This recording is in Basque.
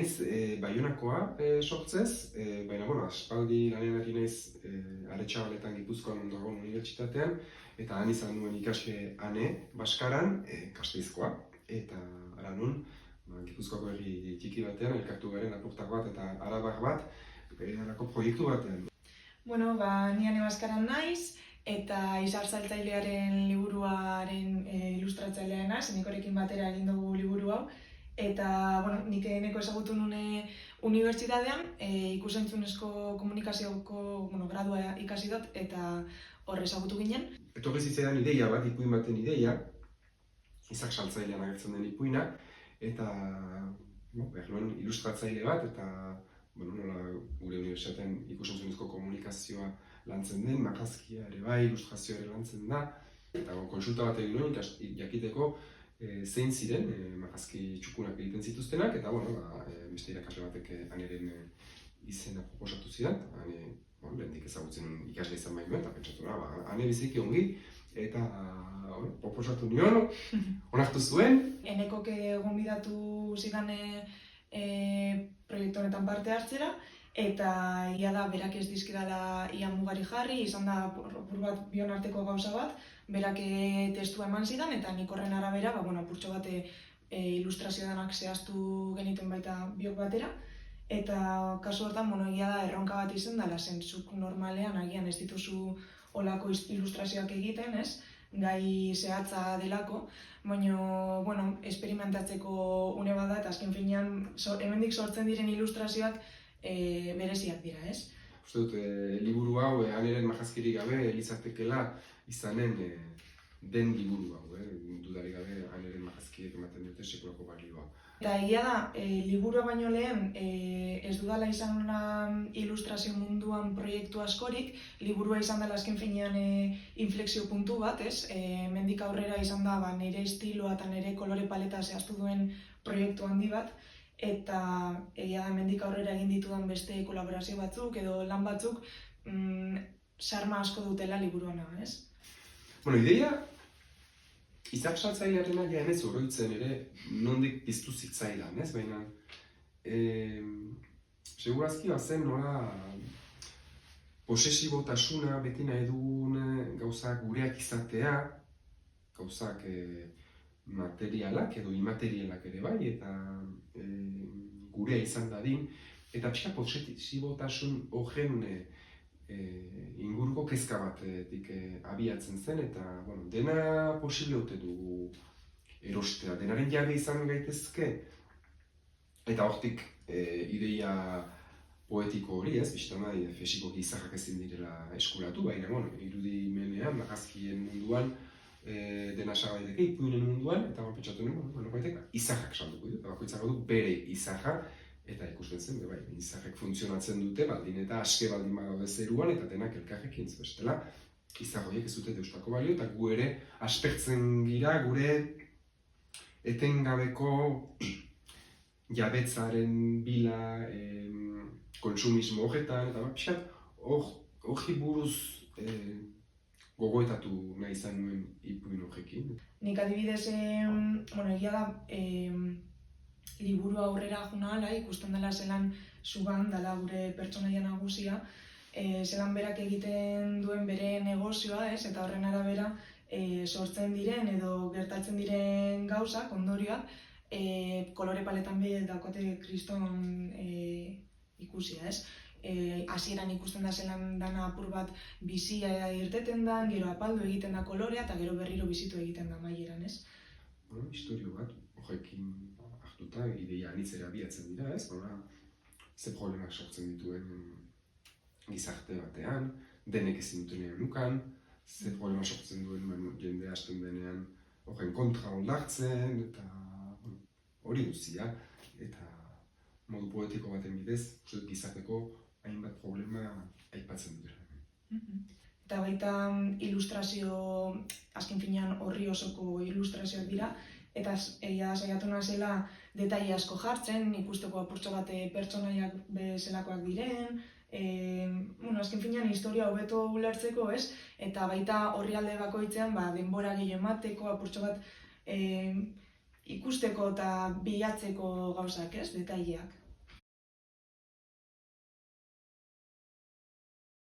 naiz Baionakoa sortzez, baina aspaldi lanean ari naiz Aretxabaletan Gipuzkoan Mondragon Unibertsitatean, eta han izan nuen ikasle ane Baskaran, Gasteizkoa, eta ara nun, Gipuzkoako herri txiki batean, elkartu garen apurtak bat eta arabar bat, halako proiektu batean. Ni ane Baskaran naiz, eta Izar Saltzailearen liburuaren ilustratzailea naiz, Enikorekin batera egin dugu liburu hau. Eta, nik Eneko ezagutu nune unibertsitatean, ikus-entzunezko komunikazioko gradua ikasi dut, eta hor ezagutu ginen. Etorri zitzaidan ideia bat, ipuin baten ideia, Izar Saltzailean agertzen den ipuina, eta behar nuen ilustratzaile bat, eta nola gure unibertsitatean ikus-entzunezko komunikazioa lantzen den, marrazkia ere bai, ilustrazioa ere lantzen da, eta kontsulta bat egin nuen jakiteko zein ziren marrazki txukunak egiten zituztenak, eta beste irakasle batek Aneren izena proposatu zidan, lehendik ezagutzen ikasle izan baino, eta pentsatu Ane biziki ongi, eta proposatu nion, onartu zuen. Enekok gonbidatu zidan proiektu honetan parte hartzera, eta ia da berak ez dizkidala ia mugari jarri, izan da apur bat bion arteko gauza bat, berak testua eman zidan, eta nik horren arabera, apurtxo bat ilustrazio danak zehaztu genituen baita biok batera, eta kasu hortan, egia da erronka bat izan dela, zentzuk normalean agian ez dituzu olako ilustrazioak egiten, ez? Gai zehatza delako, baina, esperimentatzeko une bat da, eta azken finean, hemendik sortzen diren ilustrazioak bereziak dira, ez? Uste dut, liburu hau, Aneren marrazkirik gabe, lizatekela izanen den liburu hau, dudarik gabe Aneren marrazkiek ematen dute sekulako balioa. Eta egia da, liburua baino lehen ez dudala izan ilustrazio munduan proiektu askorik, liburua izan dela azken finean inflexio puntu bat, ez? Mendik aurrera izan da nire estiloa eta nire kolore paleta zehaztu duen proiektu handi bat, eta egia da mendik aurrera egin ditudan beste kolaborazio batzuk edo lan batzuk sarma asko dutela liburuana, ez? Ideia, Izar Saltzailearena ez oroitzen ere nondik piztu zitzaidan, ez? Baina, segurazki bazen nola posesibotasuna beti nahi dugun gauzak gureak izatea, gauzak materialak edo imaterialak ere bai, eta gurea izan dadin, eta pixka posesibotasun horren inguruko kezka batetik abiatzen zen, eta dena posible ote dugu erostea, denaren jabe izan gaitezke, eta hortik ideia poetiko hori, ez, biztan nahi, fesikoki izahak ezin direla eskuratu, baina, irudimenean, marrazkien munduan, dena sagaiteke, ipuinen munduan, eta pentsatu nuen, izahak salduko ditu, eta bakoitzak du bere izaha, eta ikusten zen, izahek funtzionatzen dute, baldin eta aske baldin badaude zeruan, eta denak elkarrekin, bestela, izah horiek ez dute deustako balio, eta gu ere aspertzen gira gure etengabeko jabetzaren bila kontsumismo horretan, eta pixat, hori buruz gogoetatu nahi izan nuen ipuin horrekin. Nik adibidez, egia da, liburu aurrera juna ala, ikusten dela zelan sugan dela gure pertsonaia nagusia, zelan berak egiten duen bere negozioa, ez? Eta horren arabera sortzen diren edo gertatzen diren gauzak, ondorioak, kolore paletan be dakote kriston ikusia, ez? Hasieran ikusten da zelan dana apur bat bizia irteten da, gero apaldu egiten da kolorea, eta gero berriro bizitu egiten da amaieran, ez? Historio bat, horrekin hartuta, ideia anitzera abiatzen dira, ez? Ze problemak sortzen dituen gizarte batean, denek ezin dutenean nukan, ze problema sortzen duen jende hasten denean horren kontra ondartzen, eta hori guztia, eta modu poetiko baten bidez, gizarteko hainbat problema aipatzen dira. Eta baita ilustrazio, azken finean horri osoko ilustrazioak dira, eta egia saiatu nazela detaile asko jartzen, ikusteko apurtxo bat pertsonaiak bezalakoak diren, azken finean historia hobeto ulertzeko, ez? Eta baita orrialde bakoitzean denbora gehiago emateko, apurtxo bat ikusteko eta bilatzeko gauzak, ez? Detaileak.